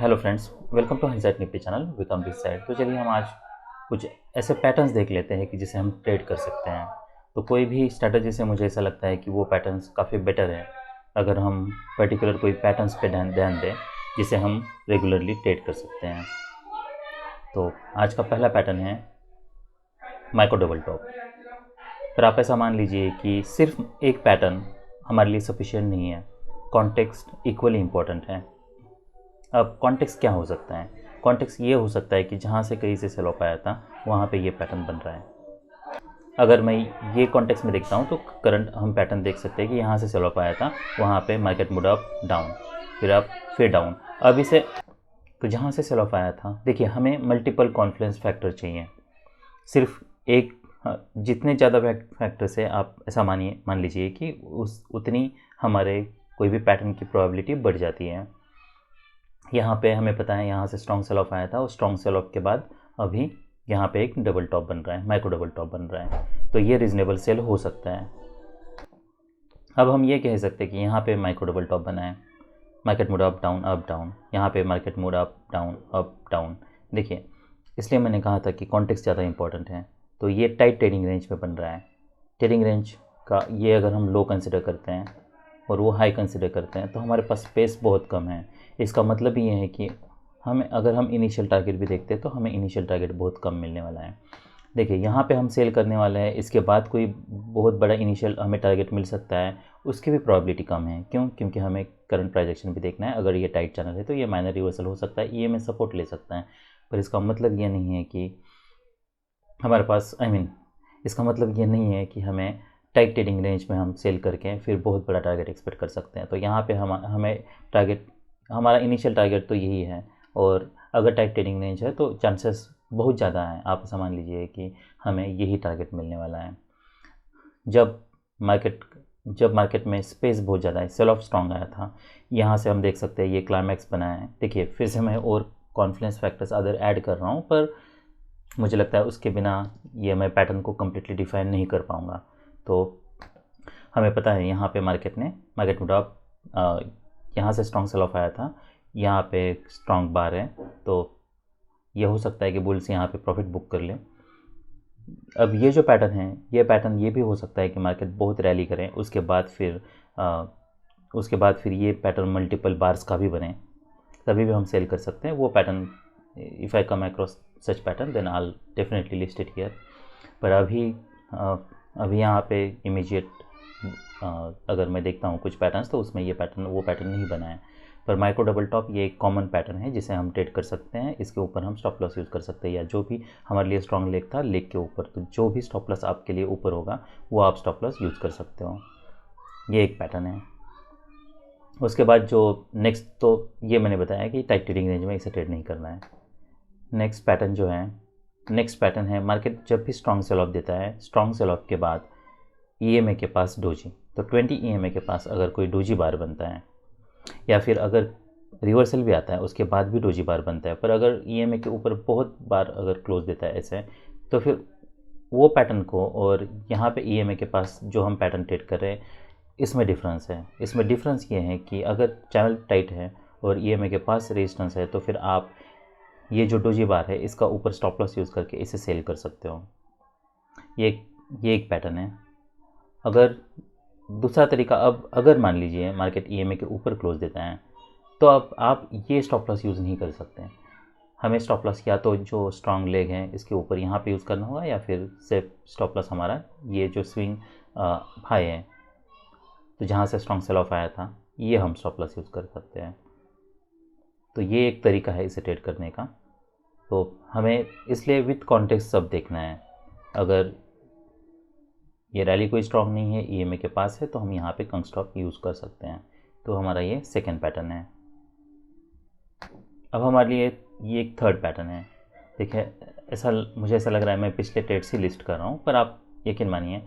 Hello friends, welcome to Hindsight Nifty channel. Welcome this side. तो चलिए हम आज कुछ ऐसे पैटर्न्स देख लेते हैं कि जिसे हम ट्रेड कर सकते हैं। तो कोई भी स्ट्रैटेजी से मुझे ऐसा लगता है कि वो पैटर्न्स काफ़ी बेटर है अगर हम पर्टिकुलर कोई पैटर्न्स पे ध्यान दें जिसे हम रेगुलरली ट्रेड कर सकते हैं। तो आज का पहला पैटर्न है माइक्रो डबल टॉप। फिर आप ऐसा मान लीजिए कि सिर्फ एक पैटर्न हमारे लिए सफिशिएंट नहीं है, कॉन्टेक्स्ट इक्वली इम्पोर्टेंट है। अब कॉन्टेक्स्ट क्या हो सकता है? कॉन्टेक्स्ट ये हो सकता है कि जहाँ से कहीं से सेल ऑफ आया था वहाँ पे ये पैटर्न बन रहा है। अगर मैं ये कॉन्टेक्स्ट में देखता हूँ तो करंट हम पैटर्न देख सकते हैं कि यहाँ से सेल ऑफ आया था, वहाँ पे मार्केट मूड अप डाउन, फिर अप फिर डाउन। अब इसे तो जहाँ से सेल ऑफ आया था, देखिए हमें मल्टीपल कॉन्फ्लुएंस फैक्टर चाहिए। सिर्फ एक जितने ज़्यादा फैक्टर से आप ऐसा मान लीजिए कि उस उतनी हमारे कोई भी पैटर्न की प्रोबेबिलिटी बढ़ जाती है। यहाँ पे हमें पता है यहाँ से स्ट्रॉन्ग सेल ऑफ आया था और स्ट्रॉन्ग सेल ऑफ के बाद अभी यहाँ पे एक डबल टॉप बन रहा है, माइक्रो डबल टॉप बन रहा है, तो ये रीजनेबल सेल हो सकता है। अब हम ये कह सकते हैं कि यहाँ पे माइक्रो डबल टॉप बना है, मार्केट मूड अप डाउन, यहाँ पे मार्केट मूड अप डाउन। देखिए इसलिए मैंने कहा था कि कॉन्टेक्स्ट ज़्यादा इंपॉर्टेंट है। तो ये टाइट ट्रेडिंग रेंज में बन रहा है। ट्रेडिंग रेंज का ये अगर हम लो कंसिडर करते हैं और वो हाई कंसिडर करते हैं तो हमारे पास स्पेस बहुत कम है। इसका मतलब ये है कि अगर हम इनिशियल टारगेट भी देखते हैं तो हमें इनिशियल टारगेट बहुत कम मिलने वाला है। देखिए यहाँ पे हम सेल करने वाले हैं, इसके बाद कोई बहुत बड़ा इनिशियल हमें टारगेट मिल सकता है, उसकी भी प्रोबेबिलिटी कम है। क्यों? क्योंकि हमें करंट प्राइजेक्शन भी देखना है। अगर ये टाइट चैनल है तो ये माइनर रिवर्सल हो सकता है, ये में सपोर्ट ले सकता है, पर इसका मतलब ये नहीं है कि हमारे पास इसका मतलब ये नहीं है कि हमें टाइट ट्रेडिंग रेंज में हम सेल करके फिर बहुत बड़ा टारगेट एक्सपेक्ट कर सकते हैं। तो यहाँ पे हमें टारगेट, हमारा इनिशियल टारगेट तो यही है, और अगर टाइट ट्रेडिंग रेंज है तो चांसेस बहुत ज़्यादा हैं। आप समझ लीजिए कि हमें यही टारगेट मिलने वाला है। जब मार्केट में स्पेस बहुत ज़्यादा है, सेल ऑफ स्ट्रॉन्ग आया था, यहाँ से हम देख सकते हैं ये क्लाइमैक्स बनाया है। देखिए फिर से मैं और कॉन्फ्लुएंस फैक्टर्स अदर ऐड कर रहा हूँ, पर मुझे लगता है उसके बिना ये मैं पैटर्न को कम्प्लीटली डिफाइन नहीं कर पाऊँगा। तो हमें पता है यहाँ पे मार्केट मूड अप, यहाँ से स्ट्रॉन्ग सेल ऑफ आया था, यहाँ पे स्ट्रॉन्ग बार है, तो ये हो सकता है कि बुल्स यहाँ पे प्रॉफिट बुक कर लें। अब ये जो पैटर्न है, ये पैटर्न ये भी हो सकता है कि मार्केट बहुत रैली करें, उसके बाद फिर ये पैटर्न मल्टीपल बार्स का भी बने, तभी भी हम सेल कर सकते हैं वो pattern. If I come across such pattern then I definitely list it here. पर अभी यहाँ पे इमीडिएट अगर मैं देखता हूँ कुछ पैटर्न्स तो उसमें वो पैटर्न नहीं बना है। पर माइक्रो डबल टॉप ये एक कॉमन पैटर्न है जिसे हम ट्रेड कर सकते हैं। इसके ऊपर हम स्टॉप लॉस यूज़ कर सकते हैं, या जो भी हमारे लिए स्ट्रॉन्ग लेग था, लेग के ऊपर, तो जो भी स्टॉप लॉस आपके लिए ऊपर होगा वो आप स्टॉप लॉस यूज़ कर सकते हो। ये एक पैटर्न है। उसके बाद जो नेक्स्ट, तो ये मैंने बताया कि टाइट ट्रेडिंग रेंज में इसे ट्रेड नहीं करना है। नेक्स्ट पैटर्न है मार्केट जब भी स्ट्रॉन्ग सेल ऑफ देता है, स्ट्रॉन्ग सेल ऑफ के बाद ईएमए के पास डोजी, तो 20 ईएमए के पास अगर कोई डोजी बार बनता है, या फिर अगर रिवर्सल भी आता है उसके बाद भी डोजी बार बनता है, पर अगर ईएमए के ऊपर बहुत बार अगर क्लोज देता है ऐसे, तो फिर वो पैटर्न को और यहाँ पे ईएमए के पास जो हम पैटर्न ट्रेड कर रहे हैं, इसमें डिफरेंस है। इसमें डिफरेंस ये है कि अगर चैनल टाइट है और ईएमए के पास रेजिस्टेंस है तो फिर आप ये जो डोजी बार है इसका ऊपर स्टॉप लॉस यूज़ करके इसे सेल कर सकते हो। ये एक पैटर्न है। अगर दूसरा तरीका, अब अगर मान लीजिए मार्केट ईएमए के ऊपर क्लोज देता है तो अब आप ये स्टॉप लॉस यूज़ नहीं कर सकते। हमें स्टॉप लॉस या तो जो स्ट्रॉन्ग लेग है इसके ऊपर यहाँ पे यूज़ करना होगा, या फिर सेफ स्टॉप लॉस हमारा ये जो स्विंग हाई है, तो जहाँ से स्ट्रॉन्ग सेल ऑफ आया था, ये हम स्टॉप लॉस यूज़ कर सकते हैं। तो ये एक तरीका है इसे ट्रेड करने का। तो हमें इसलिए विथ कॉन्टेक्स्ट सब देखना है। अगर ये रैली कोई स्ट्रॉन्ग नहीं है, ईएमए के पास है, तो हम यहाँ पे कंग स्टॉप यूज़ कर सकते हैं। तो हमारा ये सेकेंड पैटर्न है। अब हमारे लिए ये एक थर्ड पैटर्न है। देखिए मुझे ऐसा लग रहा है मैं पिछले ट्रेड से लिस्ट कर रहा हूँ, पर आप यकीन मानिए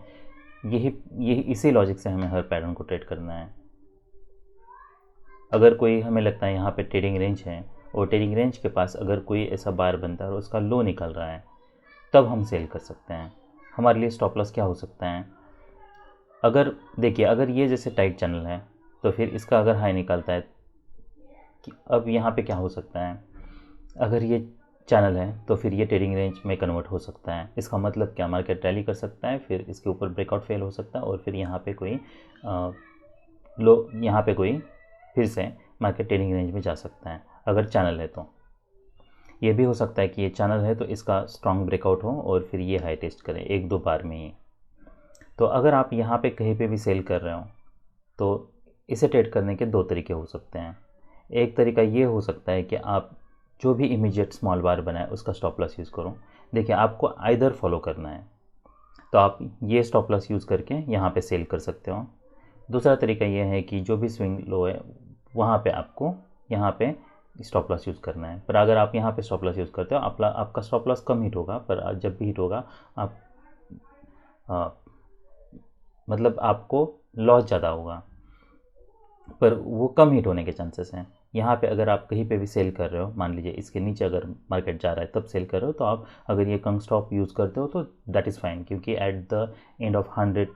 यही इसी लॉजिक से हमें हर पैटर्न को ट्रेड करना है। अगर कोई हमें लगता है यहाँ पे ट्रेडिंग रेंज है और ट्रेडिंग रेंज के पास अगर कोई ऐसा बार बनता है और उसका लो निकल रहा है, तब हम सेल कर सकते हैं। हमारे लिए स्टॉप लॉस क्या हो सकता है? अगर देखिए, अगर ये जैसे टाइट चैनल है तो फिर इसका अगर हाई निकलता है, अब यहाँ पे क्या हो सकता है, अगर ये चैनल है तो फिर ये ट्रेडिंग रेंज में कन्वर्ट हो सकता है। इसका मतलब क्या, मार्केट रैली कर सकता है, फिर इसके ऊपर ब्रेकआउट फेल हो सकता है और फिर यहाँ पे कोई यहाँ पे कोई फिर से मार्केट ट्रेडिंग रेंज में जा सकता है अगर चैनल है। तो ये भी हो सकता है कि ये चैनल है तो इसका स्ट्रॉन्ग ब्रेकआउट हो और फिर ये हाई टेस्ट करें 1-2 बार में ही। तो अगर आप यहाँ पे कहीं पे भी सेल कर रहे हो तो इसे ट्रेड करने के 2 तरीके हो सकते हैं। एक तरीका ये हो सकता है कि आप जो भी इमीडिएट स्मॉल बार बनाए उसका स्टॉप लॉस यूज़ करो। देखिए, आपको आइदर फॉलो करना है तो आप ये स्टॉप लॉस यूज़ करके यहाँ पे सेल कर सकते हो। दूसरा तरीका ये है कि जो भी स्विंग लो है वहाँ पे आपको यहाँ पे स्टॉप लॉस यूज़ करना है। पर अगर आप यहाँ पे स्टॉप लॉस यूज़ करते हो आपका स्टॉप लॉस कम हिट होगा, पर जब भी हिट होगा आप मतलब आपको लॉस ज़्यादा होगा, पर वो कम हिट होने के चांसेस हैं। यहाँ पे अगर आप कहीं पे भी सेल कर रहे हो, मान लीजिए इसके नीचे अगर मार्केट जा रहा है तब सेल कर रहे हो, तो आप अगर ये कंग स्टॉप यूज़ करते हो तो दैट इज़ फाइन, क्योंकि at the end of 100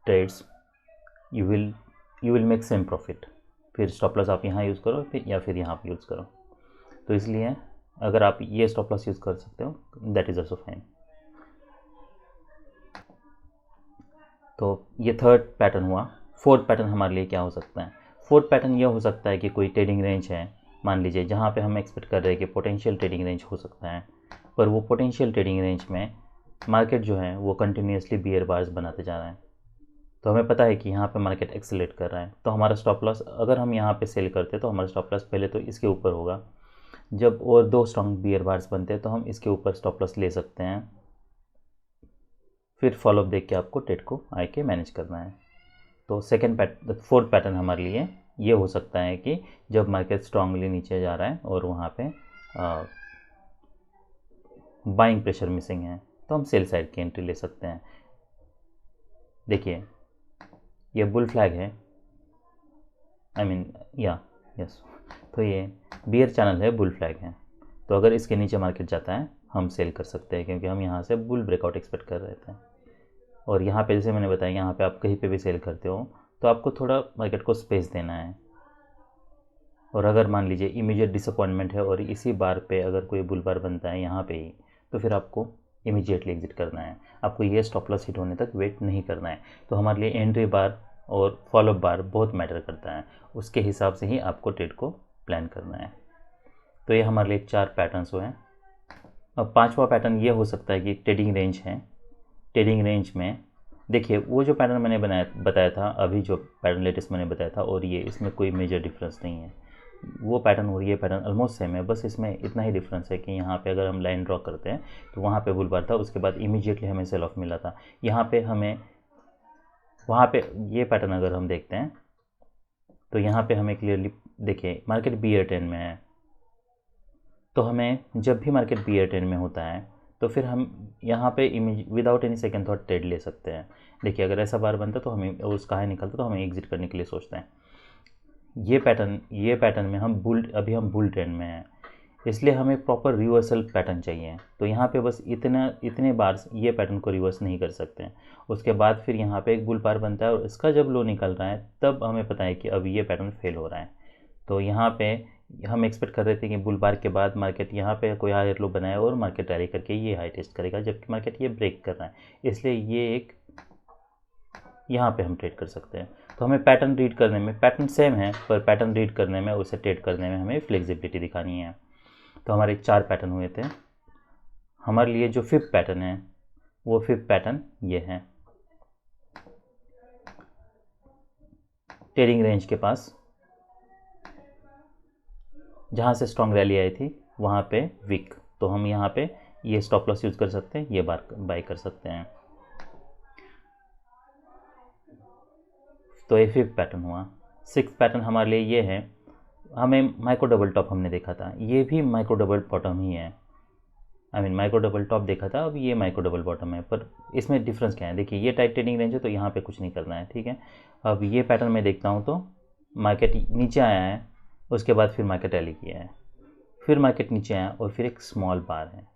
trades you will make same profit. फिर स्टॉप लॉस आप यहाँ यूज़ करो फिर या फिर यहाँ पे यूज़ करो। तो इसलिए अगर आप ये स्टॉप लॉस यूज़ कर सकते हो दैट इज़ ऑल्सो फाइन। तो ये थर्ड पैटर्न हुआ। फोर्थ पैटर्न हमारे लिए क्या हो सकता है? फोर्थ पैटर्न ये हो सकता है कि कोई ट्रेडिंग रेंज है, मान लीजिए, जहाँ पे हम एक्सपेक्ट कर रहे हैं कि पोटेंशियल ट्रेडिंग रेंज हो सकता है, पर वो पोटेंशियल ट्रेडिंग रेंज में मार्केट जो है वो कंटिन्यूसली बियर बार्स बनाते जा रहा है। तो हमें पता है कि यहाँ पे मार्केट एक्सेलेरेट कर रहा है, तो हमारा स्टॉप लॉस, अगर हम यहाँ पे सेल करते तो हमारा स्टॉप लॉस पहले तो इसके ऊपर होगा। जब और 2 स्ट्रॉन्ग बियर बार्स बनते हैं तो हम इसके ऊपर स्टॉप लॉस ले सकते हैं। फिर फॉलोअप देख के आपको ट्रेड को आके मैनेज करना है। तो फोर्थ पैटर्न हमारे लिए ये हो सकता है कि जब मार्केट स्ट्रांगली नीचे जा रहा है और वहाँ पे बाइंग प्रेशर मिसिंग है तो हम सेल साइड की एंट्री ले सकते हैं। देखिए, ये बुल फ्लैग है, यस, तो ये बियर चैनल है, बुल फ्लैग है। तो अगर इसके नीचे मार्केट जाता है हम सेल कर सकते हैं, क्योंकि हम यहाँ से बुल ब्रेकआउट एक्सपेक्ट कर रहे थे। और यहाँ पे जैसे मैंने बताया, यहाँ पे आप कहीं पे भी सेल करते हो तो आपको थोड़ा मार्केट को स्पेस देना है। और अगर मान लीजिए इमीडिएट डिसअपॉइंटमेंट है और इसी बार पे अगर कोई बुल बार बनता है यहाँ पे ही, तो फिर आपको इमीडिएटली एग्जिट करना है। आपको ये स्टॉप लॉस हिट होने तक वेट नहीं करना है। तो हमारे लिए एंट्री बार और फॉलोअप बार बहुत मैटर करता है, उसके हिसाब से ही आपको ट्रेड को प्लान करना है। तो ये हमारे लिए 4 पैटर्न्स हुए हैं। अब 5वां पैटर्न ये हो सकता है कि ट्रेडिंग रेंज है। ट्रेडिंग रेंज में देखिए, वो जो पैटर्न मैंने बताया था, अभी जो पैटर्न लेटेस्ट मैंने बताया था और ये, इसमें कोई मेजर डिफरेंस नहीं है। वो पैटर्न और ये पैटर्न ऑलमोस्ट सेम है, बस इसमें इतना ही डिफरेंस है कि यहाँ पे अगर हम लाइन ड्रॉ करते हैं तो वहाँ पे बुल बार था, उसके बाद इमीडिएटली हमें सेल ऑफ मिला था। यहाँ पे हमें, वहाँ पे ये पैटर्न अगर हम देखते हैं तो यहाँ पे हमें क्लियरली देखिए मार्केट बियर ट्रेंड में है। तो हमें जब भी मार्केट बियर ट्रेंड में होता है तो फिर हम यहाँ पे without any second thought trade ले सकते हैं। देखिए, अगर ऐसा बार बनता तो हमें उसका हाई निकलता तो हमें एग्जिट करने के लिए सोचते हैं। ये पैटर्न में हम बुल ट्रेंड में हैं, इसलिए हमें प्रॉपर रिवर्सल पैटर्न चाहिए। तो यहाँ पे बस इतने बार ये पैटर्न को रिवर्स नहीं कर सकते हैं। उसके बाद फिर यहाँ पे एक बुल बार बनता है और इसका जब लो निकल रहा है तब हमें पता है कि अब ये पैटर्न फेल हो रहा है। तो यहाँ पे हम एक्सपेक्ट कर रहे थे कि बुल बार के बाद मार्केट यहाँ पे कोई हायर लो बनाए और मार्केट रैली करके ये हाई टेस्ट करेगा, जबकि मार्केट ये ब्रेक कर रहा है, इसलिए ये एक यहाँ पे हम ट्रेड कर सकते हैं। तो हमें पैटर्न रीड करने में, पैटर्न सेम है पर पैटर्न रीड करने में, उसे ट्रेड करने में हमें फ्लेक्सिबिलिटी दिखानी है। तो हमारे 4 पैटर्न हुए थे। हमारे लिए जो 5th पैटर्न है वो 5th पैटर्न ये है। ट्रेडिंग रेंज के पास जहाँ से स्ट्रॉन्ग रैली आई थी वहाँ पे वीक, तो हम यहाँ पे ये स्टॉप लॉस यूज़ कर सकते हैं, ये बाय कर सकते हैं। तो ये 5th पैटर्न हुआ। 6th पैटर्न हमारे लिए ये है, हमें माइक्रो डबल टॉप हमने देखा था, ये भी माइक्रो डबल बॉटम ही है। माइक्रो डबल टॉप देखा था, अब ये माइक्रो डबल बॉटम है, पर इसमें डिफरेंस क्या है? देखिए, ये टाइट ट्रेडिंग रेंज है तो यहाँ पे कुछ नहीं करना है, ठीक है। अब ये पैटर्न में देखता हूँ तो मार्केट नीचे आया है, उसके बाद फिर मार्केट रैली किया है, फिर मार्केट नीचे आया और फिर एक स्मॉल बार है।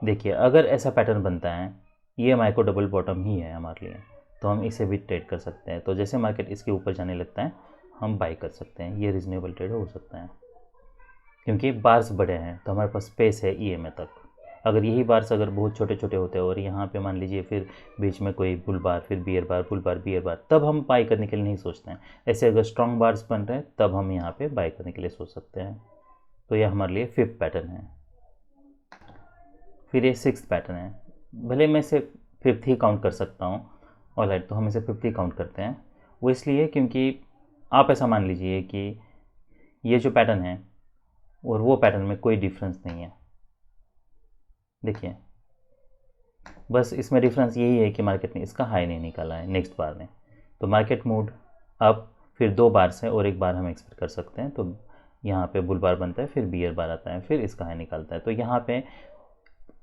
देखिए, अगर ऐसा पैटर्न बनता है, ये माइक्रो डबल बॉटम ही है हमारे लिए, तो हम इसे भी ट्रेड कर सकते हैं। तो जैसे मार्केट इसके ऊपर जाने लगता है हम बाई कर सकते हैं, ये रीजनेबल ट्रेड हो सकता है। क्योंकि बार्स बड़े हैं तो हमारे पास स्पेस है ईएमए तक। अगर यही बार्स अगर बहुत छोटे छोटे होते हैं और यहाँ पे मान लीजिए फिर बीच में कोई बुल बार, फिर बियर बार, बुल बार, बियर बार, तब हम बाई करने के लिए नहीं सोचते हैं। ऐसे अगर स्ट्रॉन्ग बार्स बन रहे हैं तब हम यहाँ पे बाई करने के लिए सोच सकते हैं। तो यह हमारे लिए 5th पैटर्न है। फिर ये 6th पैटर्न है। भले मैं इसे 5th ही काउंट कर सकता हूँ, ऑलराइट, तो हम इसे 5th ही काउंट करते हैं। वो इसलिए क्योंकि आप ऐसा मान लीजिए कि ये जो पैटर्न है और वो पैटर्न में कोई डिफरेंस नहीं है। देखिए, बस इसमें डिफरेंस यही है कि मार्केट ने इसका हाई नहीं निकाला है नेक्स्ट बार में। तो मार्केट मूड अप, फिर 2 बार से और 1 बार हम एक्सपेक्ट कर सकते हैं। तो यहाँ पे बुल बार बनता है, फिर बियर बार आता है, फिर इसका हाई निकालता है। तो यहाँ पे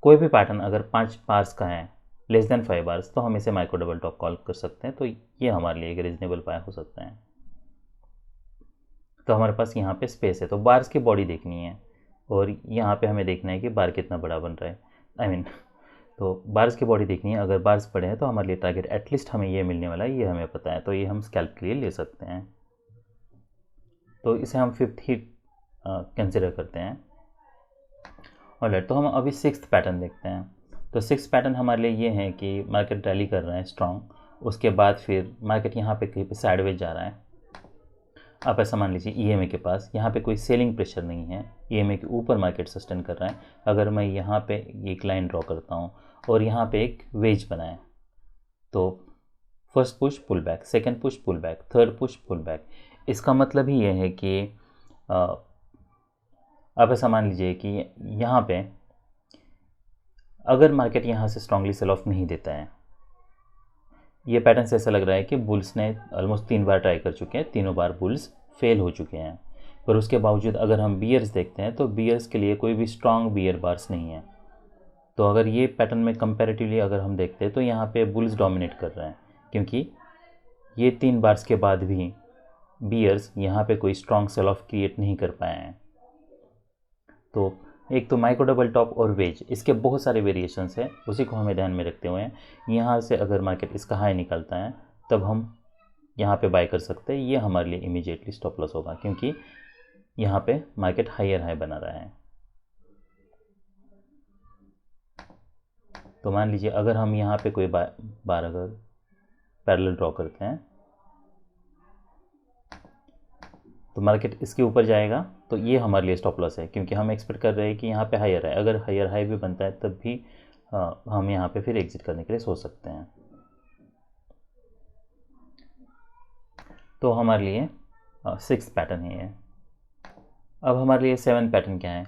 कोई भी पैटर्न अगर 5 बार्स का है, लेस देन 5 बार्स, तो हम इसे माइक्रो डबल टॉप कॉल कर सकते हैं। तो ये हमारे लिए एक रीजनेबल बाय हो सकता है। तो हमारे पास यहाँ पे स्पेस है, तो बार्स की बॉडी देखनी है और यहाँ पे हमें देखना है कि बार कितना बड़ा बन रहा है। तो बार्स की बॉडी देखनी है। अगर बार्स बड़े हैं तो हमारे लिए टारगेट एटलीस्ट हमें ये मिलने वाला है, ये हमें पता है। तो ये हम स्कैल्प के लिए ले सकते हैं। तो इसे हम 5th ही कंसिडर करते हैं। ऑलराइट, तो हम अभी 6th पैटर्न देखते हैं। तो 6th पैटर्न हमारे लिए ये है कि मार्केट रैली कर रहा है स्ट्रॉन्ग, उसके बाद फिर मार्केट यहाँ पे कहीं पे साइडवेज जा रहा है। आप ऐसा मान लीजिए ईएमए के पास यहाँ पे कोई सेलिंग प्रेशर नहीं है, ईएमए के ऊपर मार्केट सस्टेन कर रहा है। अगर मैं यहाँ पे एक लाइन ड्रॉ करता हूँ और यहाँ पे एक वेज बनाए, तो first push pull back, second push pull back, third push pull back, इसका मतलब ही ये है कि आप ऐसा मान लीजिए कि यहाँ पे अगर मार्केट यहाँ से स्ट्रांगली सेल ऑफ नहीं देता है, ये पैटर्न से ऐसा लग रहा है कि बुल्स ने ऑलमोस्ट 3 बार ट्राई कर चुके हैं, तीनों बार बुल्स फेल हो चुके हैं। पर उसके बावजूद अगर हम बियर्स देखते हैं तो बियर्स के लिए कोई भी स्ट्रांग बियर बार्स नहीं है। तो अगर ये पैटर्न में कंपैरेटिवली अगर हम देखते हैं तो यहाँ पे बुल्स डोमिनेट कर रहे हैं, क्योंकि ये 3 बार्स के बाद भी बियर्स यहाँ पे कोई स्ट्रांग सेल ऑफ क्रिएट नहीं कर पाए हैं। तो एक तो माइक्रो डबल टॉप और वेज, इसके बहुत सारे वेरिएशंस हैं, उसी को हमें ध्यान में रखते हुए यहाँ से अगर मार्केट इसका हाई निकलता है तब हम यहाँ पे बाय कर सकते हैं। ये हमारे लिए इमीडिएटली स्टॉप लॉस होगा, क्योंकि यहाँ पे मार्केट हायर हाई बना रहा है। तो मान लीजिए अगर हम यहाँ पे कोई बार अगर पैरेलल ड्रॉ करते हैं तो मार्केट इसके ऊपर जाएगा, तो ये हमारे लिए स्टॉप लॉस है, क्योंकि हम एक्सपेक्ट कर रहे हैं कि यहाँ पे हायर है। अगर हायर हाई भी बनता है तब भी हम यहाँ पे फिर एग्जिट करने के लिए सोच सकते हैं। तो हमारे लिए 6th पैटर्न ही है। अब हमारे लिए 7th पैटर्न क्या है?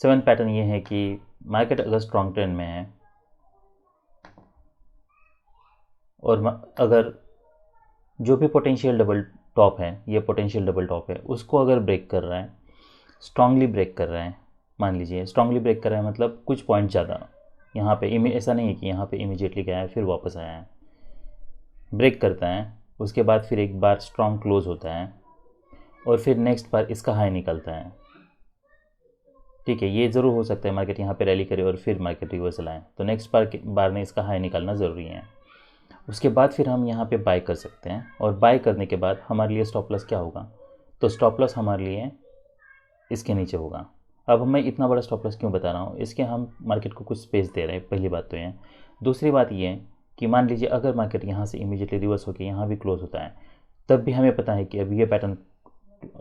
7th पैटर्न ये है कि मार्केट अगर स्ट्रॉन्ग ट्रेंड में है और अगर जो भी पोटेंशियल डबल टॉप है, ये पोटेंशियल डबल टॉप है, उसको अगर ब्रेक कर रहा है, स्ट्रांगली ब्रेक कर रहा है, मान लीजिए स्ट्रांगली ब्रेक कर रहा है मतलब कुछ पॉइंट ज़्यादा, यहाँ पे ऐसा नहीं है कि यहाँ पे इमीडिएटली गया है फिर वापस आया है, ब्रेक करता है, उसके बाद फिर एक बार स्ट्रॉन्ग क्लोज होता है और फिर नेक्स्ट बार इसका हाई निकलता है। ठीक है, ये ज़रूर हो सकता है मार्केट यहाँ पे रैली करे और फिर मार्केट रिवर्सल आए, तो नेक्स्ट बार में इसका हाई निकालना ज़रूरी है। उसके बाद फिर हम यहाँ पे बाय कर सकते हैं, और बाय करने के बाद हमारे लिए स्टॉप लॉस क्या होगा? तो स्टॉप लॉस हमारे लिए इसके नीचे होगा। अब मैं इतना बड़ा स्टॉप लॉस क्यों बता रहा हूँ? इसके हम मार्केट को कुछ स्पेस दे रहे हैं, पहली बात तो ये। दूसरी बात ये कि मान लीजिए अगर मार्केट यहाँ से इमीडिएटली रिवर्स होकर यहाँ भी क्लोज होता है, तब भी हमें पता है कि अब ये पैटर्न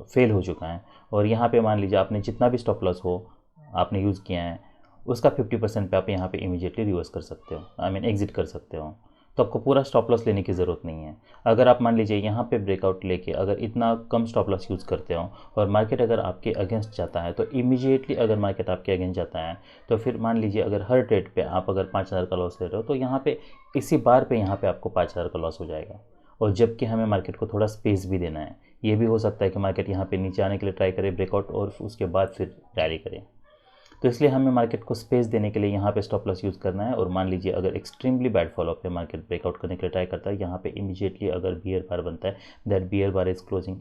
फेल हो चुका है, और यहाँ पे मान लीजिए आपने जितना भी स्टॉप लॉस हो आपने यूज़ किया है उसका 50% पे आप यहाँ पे इमीडिएटली रिवर्स कर सकते हो, एग्जिट कर सकते हो। तो आपको पूरा स्टॉप लॉस लेने की ज़रूरत नहीं है। अगर आप मान लीजिए यहाँ पे ब्रेकआउट लेके अगर इतना कम स्टॉप लॉस यूज़ करते हो और मार्केट अगर आपके अगेंस्ट जाता है, तो इमीडिएटली अगर मार्केट आपके अगेंस्ट जाता है तो फिर मान लीजिए अगर हर ट्रेड पे आप अगर 5,000 का लॉस ले रहे हो, तो यहाँ पे इसी बार पे यहाँ पे आपको 5,000 का लॉस हो जाएगा। और जबकि हमें मार्केट को थोड़ा स्पेस भी देना है, ये भी हो सकता है कि मार्केट यहाँ पे नीचे आने के लिए ट्राई करे ब्रेकआउट और उसके बाद फिर रैली करे। तो इसलिए हमें मार्केट को स्पेस देने के लिए यहाँ पे स्टॉप लॉस यूज़ करना है। और मान लीजिए अगर एक्सट्रीमली बैड फॉलो पे मार्केट ब्रेकआउट करने के लिए ट्राई करता है, यहाँ पे इमीडिएटली अगर बियर बार बनता है, that bear bar is closing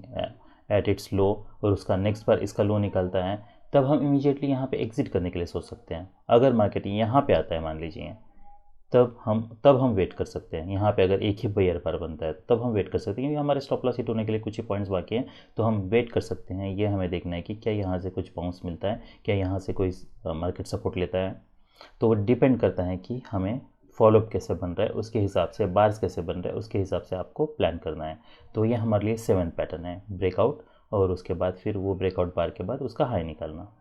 at its low, और उसका नेक्स्ट बार इसका लो निकलता है, तब हम इमीडिएटली यहाँ पे एग्जिट करने के लिए सोच सकते हैं। अगर मार्केट यहाँ पे आता है मान लीजिए, तब हम वेट कर सकते हैं। यहाँ पे अगर एक ही बेयर बार बनता है तब हम वेट कर सकते हैं, क्योंकि हमारे स्टॉप लॉस हिट होने के लिए कुछ ही पॉइंट्स बाकी हैं, तो हम वेट कर सकते हैं। ये हमें देखना है कि क्या यहाँ से कुछ बाउंस मिलता है, क्या यहाँ से कोई मार्केट सपोर्ट लेता है। तो वो डिपेंड करता है कि हमें फॉलोअप कैसे बन रहा है, उसके हिसाब से बार्स कैसे बन रहा है, उसके हिसाब से आपको प्लान करना है। तो ये हमारे लिए 7 पैटर्न है, ब्रेकआउट और उसके बाद फिर वो ब्रेकआउट बार के बाद उसका हाई निकालना।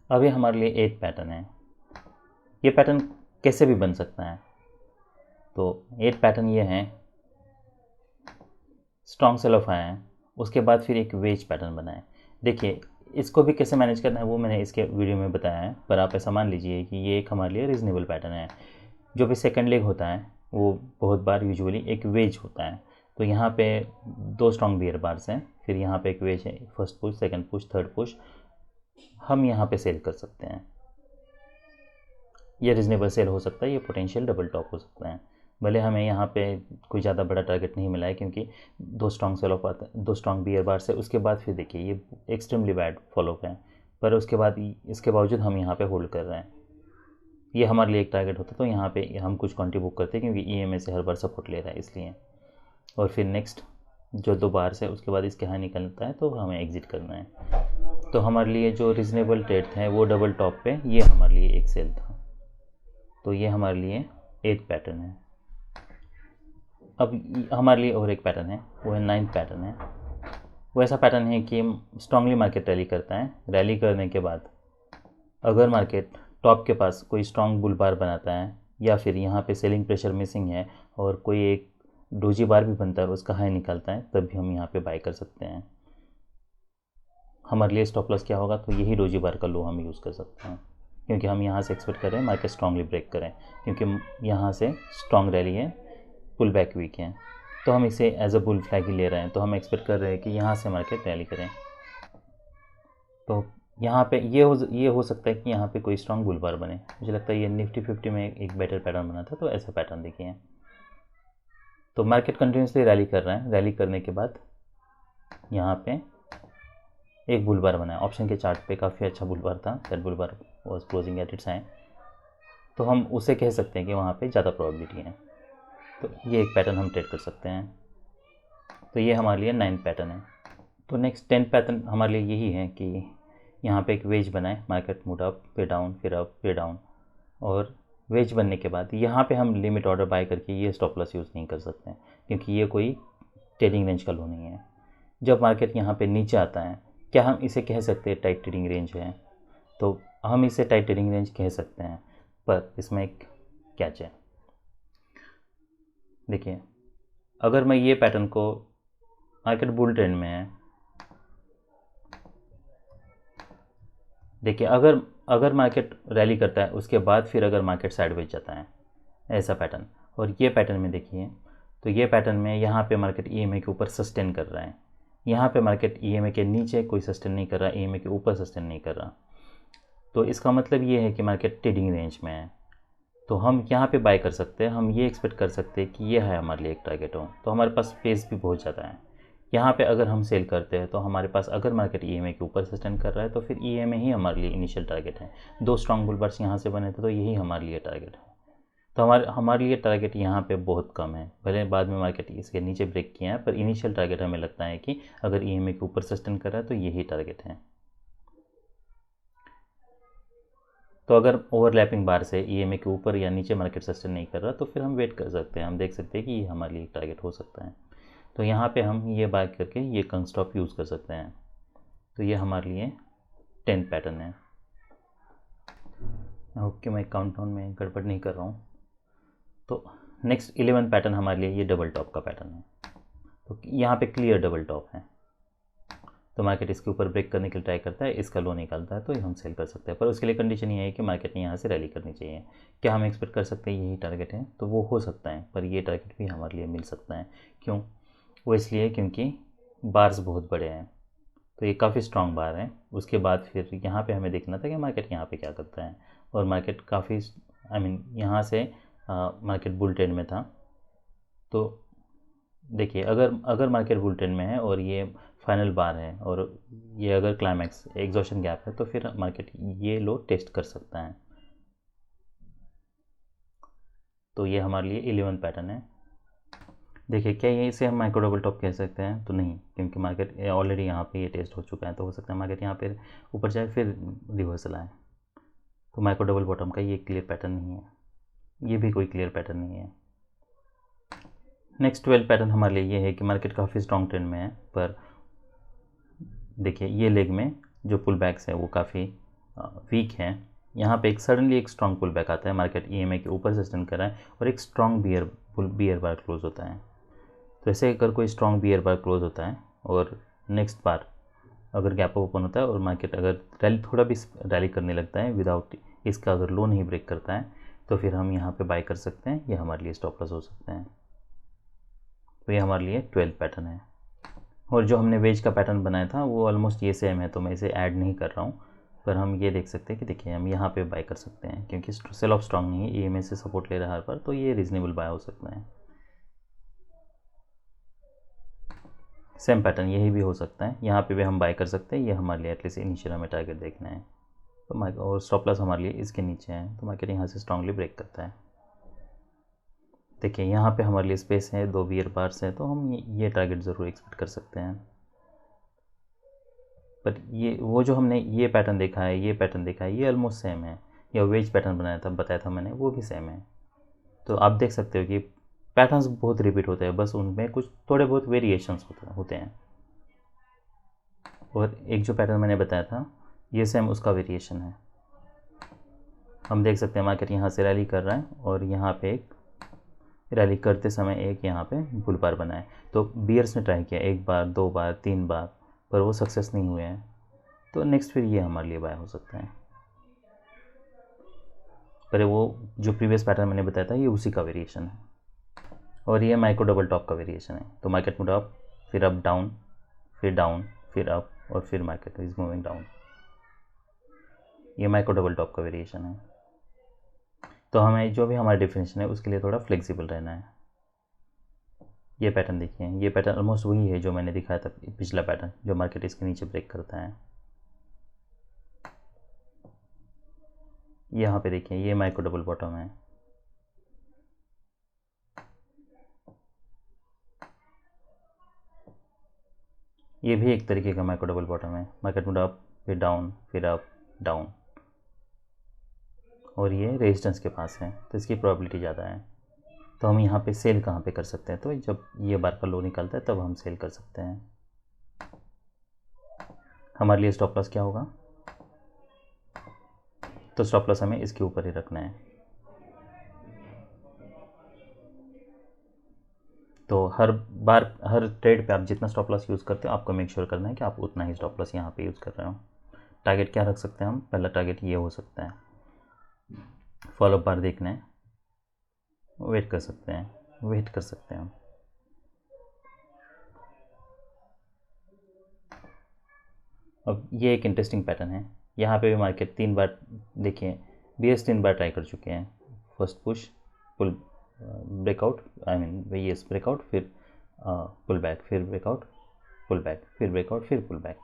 अब ये हमारे लिए 8 पैटर्न है। ये पैटर्न कैसे भी बन सकता है। तो 8 पैटर्न ये हैं, स्ट्रॉन्ग सेल ऑफ आया है, उसके बाद फिर एक वेज पैटर्न बना है। देखिए इसको भी कैसे मैनेज करना है वो मैंने इसके वीडियो में बताया है, पर आप ऐसा मान लीजिए कि ये एक हमारे लिए रीजनेबल पैटर्न है। जो भी सेकंड लेग होता है वो बहुत बार यूजुअली एक वेज होता है। तो यहाँ पे 2 स्ट्रॉन्ग बियर बार्स हैं, फिर यहाँ पे एक वेज है, first push, second push, third push. हम यहाँ पे सेल कर सकते हैं। ये रीजनेबल सेल हो सकता है, ये पोटेंशियल डबल टॉप हो सकता है। भले हमें यहाँ पे कोई ज़्यादा बड़ा टारगेट नहीं मिला है, क्योंकि 2 स्ट्रॉन्ग सेल ऑफ आता है, 2 स्ट्रॉन्ग बियर बार से उसके बाद फिर देखिए ये एक्सट्रीमली बैड फॉलोअप है, पर उसके बाद इसके बावजूद हम यहाँ पे होल्ड कर रहे हैं। ये हमारे लिए एक टारगेट होता है, तो यहाँ पे हम कुछ क्वांटिटी बुक करते हैं, क्योंकि EMA से हर बार सपोर्ट ले रहा है इसलिए। और फिर नेक्स्ट जो 2 बार से उसके बाद इसके हाई निकलता है तो हमें एग्जिट करना है। तो हमारे लिए जो रीजनेबल ट्रेड थे वो डबल टॉप पे, ये हमारे लिए एक सेल था। तो ये हमारे लिए 8 पैटर्न है। अब हमारे लिए और एक पैटर्न है, वो है 9th पैटर्न है। वो ऐसा पैटर्न है कि स्ट्रांगली मार्केट रैली करता है। रैली करने के बाद अगर मार्केट टॉप के पास कोई स्ट्रॉन्ग बुल बार बनाता है, या फिर यहाँ पे सेलिंग प्रेशर मिसिंग है और कोई एक डोजी बार भी बनता है और उसका हाई निकालता है, तब भी हम यहाँ पे बाय कर सकते हैं। हमारे लिए स्टॉप लॉस क्या होगा, तो यही डोजी बार का लो हम यूज़ कर सकते हैं, क्योंकि हम यहाँ से एक्सपेक्ट कर रहे हैं मार्केट स्ट्रांगली ब्रेक करें, क्योंकि यहाँ से स्ट्रॉन्ग रैली है, पुल बैक वीक है, तो हम इसे एज अ बुल फ्लैग ही ले रहे हैं। तो हम एक्सपेक्ट कर रहे हैं कि यहाँ से मार्केट रैली करें। तो यहाँ पे ये हो सकता है कि यहाँ पे कोई स्ट्रॉन्ग बुल बार बने। मुझे लगता है ये निफ्टी 50 में एक बेटर पैटर्न बना था, तो ऐसा पैटर्न देखिए। तो मार्केट कंटिन्यूसली रैली कर रहा है। रैली करने के बाद यहाँ पे एक बुल बार बना है। ऑप्शन के चार्ट पे काफ़ी अच्छा बुल बार था, that bull bar was closing at it's high, तो हम उसे कह सकते हैं कि वहाँ पे ज़्यादा प्रोबेबिलिटी है। तो ये एक पैटर्न हम ट्रेड कर सकते हैं। तो ये हमारे लिए 9th पैटर्न है। तो नेक्स्ट 10th पैटर्न हमारे लिए यही है कि यहाँ पे एक वेज बनाए, मार्केट मूड अप फिर डाउन फिर अप फिर डाउन, और वेज बनने के बाद यहाँ पे हम लिमिट ऑर्डर बाय करके ये स्टॉप लॉस यूज़ नहीं कर सकते हैं, क्योंकि ये कोई ट्रेडिंग रेंज का लो नहीं है। जब मार्केट यहाँ पे नीचे आता है, क्या हम इसे कह सकते हैं टाइट ट्रेडिंग रेंज है? तो हम इसे टाइट ट्रेडिंग रेंज कह सकते हैं, पर इसमें एक कैच है। देखिए अगर मैं ये पैटर्न को, मार्केट बुल ट्रेंड में है, देखिए अगर मार्केट रैली करता है उसके बाद फिर अगर मार्केट साइडवेज जाता है, ऐसा पैटर्न, और ये पैटर्न में देखिए, तो ये पैटर्न में यहाँ पे मार्केट EMA के ऊपर सस्टेन कर रहा है, यहाँ पे मार्केट EMA के नीचे कोई सस्टेन नहीं कर रहा, EMA के ऊपर सस्टेन नहीं कर रहा। तो इसका मतलब ये है कि मार्केट ट्रेडिंग रेंज में है। तो हम यहाँ पे बाय कर सकते हैं। हम ये एक्सपेक्ट कर सकते हैं कि ये है हमारे लिए एक टारगेट हो, तो हमारे पास स्पेस भी बहुत ज़्यादा है। यहाँ पे अगर हम सेल करते हैं तो हमारे पास, अगर मार्केट EMA के ऊपर सस्टेन कर रहा है तो फिर EMA ही हमारे लिए इनिशियल टारगेट है। 2 स्ट्रॉन्ग बुल बार्स यहाँ से बने थे, तो यही हमारे लिए टारगेट है। तो हमारे लिए टारगेट यहाँ पे बहुत कम है। भले बाद में मार्केट इसके नीचे ब्रेक किया है, पर इनिशियल टारगेट हमें लगता है कि अगर EMA के ऊपर सस्टेन कर रहा है तो यही टारगेट है। तो अगर ओवरलैपिंग बार से EMA के ऊपर या नीचे मार्केट सस्टेन नहीं कर रहा, तो फिर हम वेट कर सकते हैं। हम देख सकते हैं कि ये हमारे लिए एक टारगेट हो सकता है। तो यहाँ पे हम ये बाय करके ये कंग स्टॉप यूज़ कर सकते हैं। तो ये हमारे लिए 10th पैटर्न है। ओके, मैं काउंटडाउन में गड़बड़ नहीं कर रहा हूँ। तो नेक्स्ट 11th पैटर्न हमारे लिए ये डबल टॉप का पैटर्न है। तो यहाँ पे क्लियर डबल टॉप है, तो मार्केट इसके ऊपर ब्रेक करने के लिए ट्राई करता है, इसका लो निकालता है, तो हम सेल कर सकते हैं। पर उसके लिए कंडीशन ये है कि मार्केट ने यहाँ से रैली करनी चाहिए। क्या हम एक्सपेक्ट कर सकते हैं यही टारगेट है? तो वो हो सकता है, पर ये टारगेट भी हमारे लिए मिल सकता है। क्यों? वो इसलिए क्योंकि बार्स बहुत बड़े हैं, तो ये काफ़ी स्ट्रॉन्ग बार है। उसके बाद फिर यहाँ पे हमें देखना था कि मार्केट यहाँ पे क्या करता है, और मार्केट काफ़ी यहाँ से मार्केट बुल ट्रेंड में था। तो देखिए अगर मार्केट बुल ट्रेंड में है और ये फाइनल बार है, और ये अगर क्लाइमैक्स एग्जॉशन गैप है, तो फिर मार्केट ये लो टेस्ट कर सकता है। तो ये हमारे लिए 11 पैटर्न है। देखिए क्या ये इसे हम माइक्रो डबल टॉप कह सकते हैं? तो नहीं, क्योंकि मार्केट ऑलरेडी यहाँ पे ये टेस्ट हो चुका है, तो हो सकता है मार्केट यहाँ पे ऊपर जाए फिर रिवर्सल आए। तो माइक्रो डबल बॉटम का ये क्लियर पैटर्न नहीं है, ये भी कोई क्लियर पैटर्न नहीं है। नेक्स्ट 12 पैटर्न हमारे लिए ये है कि मार्केट काफ़ी स्ट्रॉन्ग ट्रेंड में है, पर देखिए ये लेग में जो पुल बैक्स है वो काफ़ी वीक है। यहाँ पे एक सडनली एक स्ट्रॉन्ग पुल बैक आता है, मार्केट EMA के ऊपर से स्टैंड कर रहा है और एक स्ट्रॉन्ग बियर बार क्लोज होता है। तो ऐसे अगर कोई स्ट्रॉन्ग बियर बार क्लोज होता है और नेक्स्ट बार अगर गैप ओपन होता है और मार्केट अगर रैली थोड़ा भी रैली करने लगता है विदाउट इसका अगर लो नहीं ब्रेक करता है, तो फिर हम यहाँ पे बाय कर सकते हैं, ये हमारे लिए स्टॉप लॉस हो सकते हैं। तो ये हमारे लिए 12 पैटर्न है। और जो हमने वेज का पैटर्न बनाया था वो ऑलमोस्ट ये सेम है, तो मैं इसे ऐड नहीं कर रहा हूँ, पर हम ये देख सकते हैं कि देखिए हम यहाँ पे बाय कर सकते हैं, क्योंकि सेल ऑफ स्ट्रॉन्ग नहीं है, EMA से सपोर्ट ले रहा है हर पर, तो ये रीजनेबल बाय हो सकता है। सेम पैटर्न यही भी हो सकता है, यहाँ पे भी हम बाय कर सकते हैं, ये हमारे लिए एटलीस्ट इनिशियल हमें टारगेट देखना है। तो और स्टॉप लॉस हमारे लिए इसके नीचे है, तो मार्केट यहाँ से स्ट्रांगली ब्रेक करता है। देखिए यहाँ पे हमारे लिए स्पेस है, 2 बियर बार्स है, तो हम ये टारगेट ज़रूर एक्सपेक्ट कर सकते हैं। पर ये वो जो हमने ये पैटर्न देखा है, ये पैटर्न देखा है, ये ऑलमोस्ट सेम है। या वेज पैटर्न बताया था मैंने, वो भी सेम है। तो आप देख सकते हो कि पैटर्न्स बहुत रिपीट होते हैं, बस उनमें कुछ थोड़े बहुत वेरिएशंस होते हैं। और एक जो पैटर्न मैंने बताया था ये सेम उसका वेरिएशन है। हम देख सकते हैं मार्केट यहाँ से रैली कर रहा है और यहाँ पे एक रैली करते समय एक यहाँ पे बुल बार बना है। तो बियर्स ने ट्राई किया 1 बार 2 बार 3 बार, पर वो सक्सेस नहीं हुए हैं। तो नेक्स्ट फिर ये हमारे लिए बाय हो सकता है। पर वो जो प्रीवियस पैटर्न मैंने बताया था ये उसी का वेरिएशन है, और ये माइक्रो डबल टॉप का वेरिएशन है। तो मार्केट मूव अप, फिर अप डाउन, फिर डाउन, फिर अप, और फिर मार्केट इज मूविंग डाउन। ये माइक्रो डबल टॉप का वेरिएशन है। तो हमें जो भी हमारा डिफिनेशन है उसके लिए थोड़ा फ्लेक्सिबल रहना है। ये पैटर्न देखिए, ये पैटर्न ऑलमोस्ट वही है जो मैंने दिखाया था पिछला पैटर्न, जो मार्केट इसके नीचे ब्रेक करता है। यहाँ पे देखिए ये माइक्रो डबल बॉटम है। ये भी एक तरीके का माइक्रो डबल बॉटम है। मार्केट मूव अप, फिर डाउन, फिर अप, डाउन, और ये रेजिस्टेंस के पास है, तो इसकी प्रोबेबिलिटी ज़्यादा है। तो हम यहाँ पे सेल कहाँ पे कर सकते हैं? तो जब ये बार का लो निकलता है तब हम सेल कर सकते हैं। हमारे लिए स्टॉप लॉस क्या होगा? तो स्टॉप लॉस हमें इसके ऊपर ही रखना है। तो हर बार हर ट्रेड पे आप जितना स्टॉप लॉस यूज़ करते हो आपको मेक श्योर करना है कि आप उतना ही स्टॉप लॉस यहाँ पे यूज़ कर रहे हो। टारगेट क्या रख सकते हैं हम? पहला टारगेट ये हो सकता है, फॉलो बार देखना है, वेट कर सकते हैं हम। अब ये एक इंटरेस्टिंग पैटर्न है। यहाँ पे भी मार्केट 3 बार, देखिए BS 3 बार ट्राई कर चुके हैं। First push, pull breakout, I mean BS breakout, फिर पुल बैक, फिर ब्रेकआउट, पुल बैक, फिर ब्रेकआउट, फिर पुल बैक।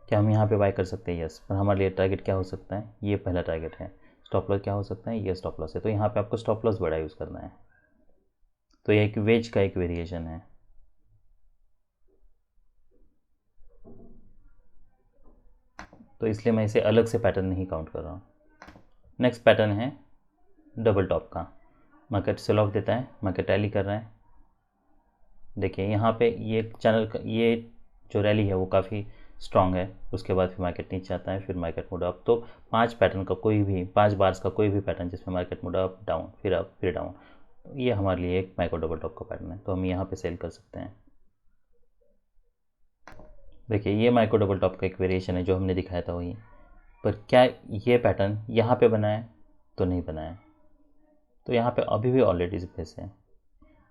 क्या हम यहाँ पे बाय कर सकते हैं? यस। पर हमारे लिए टारगेट क्या हो सकता है? ये पहला टारगेट है। स्टॉप लॉस क्या हो सकता है? ये स्टॉप लॉस है। तो यहाँ पे आपको स्टॉप लॉस बड़ा यूज़ करना है। तो ये एक वेज का एक वेरिएशन है। तो इसलिए मैं इसे अलग से पैटर्न नहीं काउंट कर रहा हूँ। नेक्स्ट पैटर्न है डबल टॉप का। मार्केट सेल ऑफ देता है, मार्केट रैली कर रहा है। देखिए यहाँ पे ये चैनल का ये जो रैली है वो काफ़ी स्ट्रॉन्ग है। उसके बाद फिर मार्केट नीचे आता है, फिर मार्केट मूड अप। तो 5 पैटर्न का कोई भी 5 बार्स का कोई भी पैटर्न जिसमें मार्केट मूड अप डाउन फिर अप फिर डाउन, तो ये हमारे लिए एक माइक्रो डबल टॉप का पैटर्न है। तो हम यहाँ पे सेल कर सकते हैं। देखिए ये माइक्रो डबल टॉप का एक वेरिएशन है जो हमने दिखाया था वही, पर क्या ये पैटर्न यहाँ पे बना है? तो नहीं बना है। तो यहाँ पे अभी भी ऑलरेडी स्पेस है,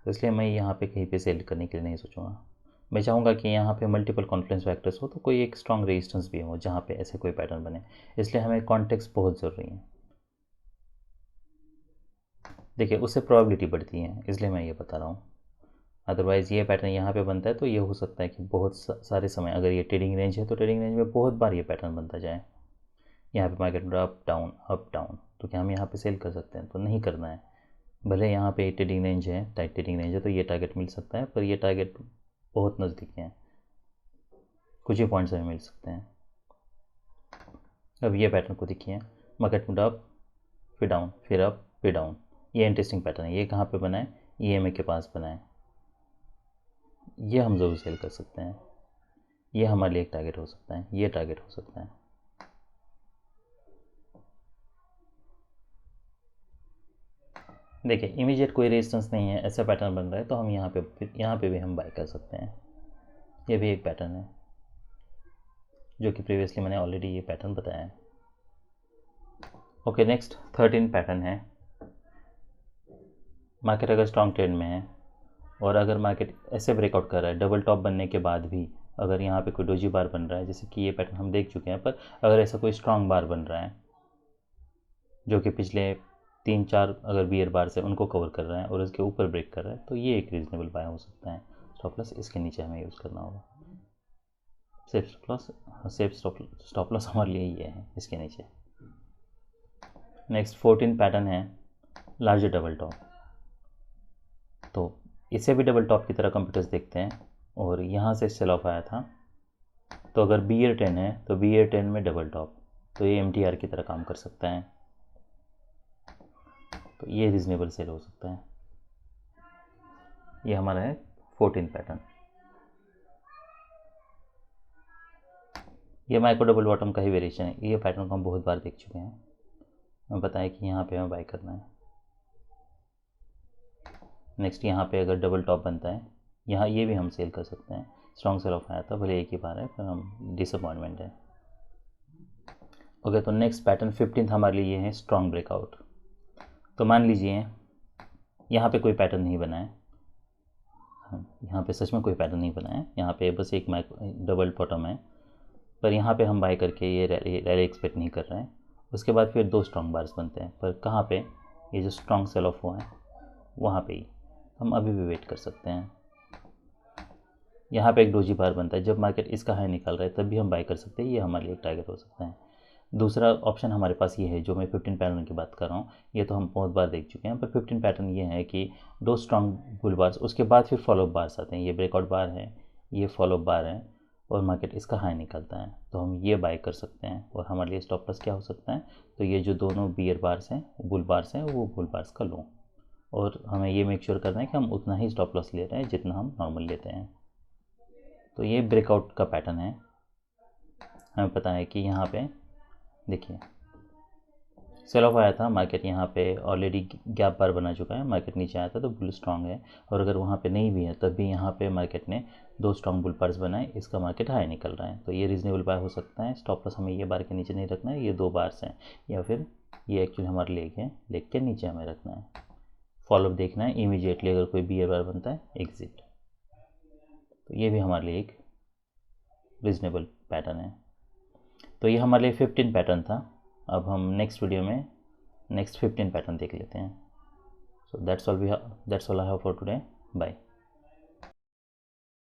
तो इसलिए मैं यहाँ पे कहीं पे सेल करने के लिए नहीं सोचूंगा। मैं चाहूँगा कि यहाँ पे मल्टीपल कॉन्फ्लुएंस फैक्टर्स हो, तो कोई एक स्ट्रॉन्ग रेजिस्टेंस भी हो जहाँ पे ऐसे कोई पैटर्न बने। इसलिए हमें कॉन्टेक्स्ट बहुत ज़रूरी है। देखिए उससे प्रोबेबिलिटी बढ़ती है, इसलिए मैं ये बता रहा हूँ। अदरवाइज़ ये पैटर्न यहाँ पे बनता है तो ये हो सकता है कि बहुत सारे समय, अगर ये ट्रेडिंग रेंज है तो ट्रेडिंग रेंज में बहुत बार ये पैटर्न बनता जाए। यहाँ पे मार्केट अप डाउन, तो क्या हम यहाँ पे सेल कर सकते हैं? तो नहीं करना है। भले यहाँ पे ट्रेडिंग रेंज है, टाइट ट्रेडिंग रेंज है, तो ये टारगेट मिल सकता है, पर ये टारगेट बहुत नज़दीक है, कुछ ही पॉइंट्स हमें मिल सकते हैं। अब ये पैटर्न को देखिए, मार्केट मूव अप फिर डाउन, फिर अप फिर डाउन। ये इंटरेस्टिंग पैटर्न है। ये कहाँ पे बना है? EMA के पास बना है। ये हम ज़रूर सेल कर सकते हैं। ये हमारे लिए एक टारगेट हो सकता है, ये टारगेट हो सकता है। देखिए इमीडिएट कोई रेजिस्टेंस नहीं है, ऐसा पैटर्न बन रहा है, तो हम यहाँ पे भी हम बाय कर सकते हैं। ये भी एक पैटर्न है जो कि प्रीवियसली मैंने ऑलरेडी ये पैटर्न बताया है। ओके, नेक्स्ट 13 पैटर्न है। मार्केट अगर स्ट्रॉन्ग ट्रेंड में है और अगर मार्केट ऐसे ब्रेकआउट कर रहा है, डबल टॉप बनने के बाद भी अगर यहाँ पे कोई डोजी बार बन रहा है, जैसे कि ये पैटर्न हम देख चुके हैं, पर अगर ऐसा कोई स्ट्रॉन्ग बार बन रहा है जो कि पिछले 3-4 अगर बियर बार से उनको कवर कर रहा है और इसके ऊपर ब्रेक कर रहा है, तो ये एक रीजनेबल बाय हो सकता है। स्टॉप लॉस इसके नीचे हमें यूज़ करना होगा। सेफ स्टॉप लॉस हमारे लिए ये है, इसके नीचे। नेक्स्ट 14 पैटर्न है लार्जर डबल टॉप। तो इसे भी डबल टॉप की तरह कंप्यूटर्स देखते हैं और यहाँ से सेल ऑफ आया था, तो अगर बियर 10 है तो बियर 10 में डबल टॉप, तो ये MTR की तरह काम कर सकता है, तो ये रीजनेबल सेल हो सकता है। ये हमारा है 14 पैटर्न। ये माइक्रो डबल बॉटम का ही वेरिएशन है। ये पैटर्न को हम बहुत बार देख चुके हैं, हमें पता है कि यहाँ पे हमें बाय करना है। नेक्स्ट यहाँ पे अगर डबल टॉप बनता है, यहाँ ये भी हम सेल कर सकते हैं। स्ट्रॉन्ग सेल ऑफ आया था, भले एक ही बार है, पर हम डिसअपॉइंटमेंट है। ओके, तो नेक्स्ट पैटर्न 15 हमारे लिए ये है स्ट्रॉन्ग ब्रेकआउट। तो मान लीजिए यहाँ पे कोई पैटर्न नहीं बना है, यहाँ पे सच में कोई पैटर्न नहीं बना है, यहाँ पे बस एक डबल बॉटम है, पर यहाँ पे हम बाय करके ये रैली एक्सपेक्ट नहीं कर रहे हैं। उसके बाद फिर 2 स्ट्रॉन्ग बार्स बनते हैं, पर कहाँ पे? ये जो स्ट्रॉन्ग सेल ऑफ हुआ है वहाँ पे ही हम अभी भी वेट कर सकते हैं। यहाँ पे एक डोजी बार बनता है, जब मार्केट इसका हाई निकाल रहा है तब भी हम बाय कर सकते हैं। ये हमारे लिए एक टारगेट हो सकता है। दूसरा ऑप्शन हमारे पास ये है, जो मैं 15 पैटर्न की बात कर रहा हूँ, ये तो हम बहुत बार देख चुके हैं, पर 15 पैटर्न ये है कि 2 स्ट्रॉन्ग बुल बार्स, उसके बाद फिर फॉलोअप बार्स आते हैं। ये ब्रेकआउट बार है, ये फॉलोअप बार है, और मार्केट इसका हाई निकलता है, तो हम ये बाय कर सकते हैं। और हमारे लिए स्टॉप लॉस क्या हो सकता है? तो ये जो दोनों बियर बार्स हैं, बुल बार्स हैं, वो बुल बार्स का लो, और हमें ये मेक श्योर करना है कि हम उतना ही स्टॉप लॉस ले रहे हैं जितना हम नॉर्मल लेते हैं। तो ये ब्रेकआउट का पैटर्न है। हमें पता है कि यहाँ पे देखिए सेल ऑफ आया था, मार्केट यहाँ पे ऑलरेडी गैप बार बना चुका है, मार्केट नीचे आया था, तो बुल स्ट्रांग है। और अगर वहाँ पे नहीं भी है तब भी यहाँ पे मार्केट ने 2 स्ट्रांग बुल बार्स बनाए, इसका मार्केट हाई निकल रहा है, तो ये रीजनेबल बाय हो सकता है। स्टॉप लॉस हमें ये बार के नीचे नहीं रखना है, ये 2 बार्स हैं, या फिर ये एक्चुअली हमारे लेग है, लेग के नीचे हमें रखना है। फॉलोअप देखना है, इमीडिएटली अगर कोई बियर बार बनता है एग्जिट। तो ये भी हमारे लिए एक रीजनेबल पैटर्न है। तो ये हमारे लिए 15 पैटर्न था। अब हम नेक्स्ट वीडियो में नेक्स्ट 15 पैटर्न देख लेते हैं। So that's all I have for today. Bye.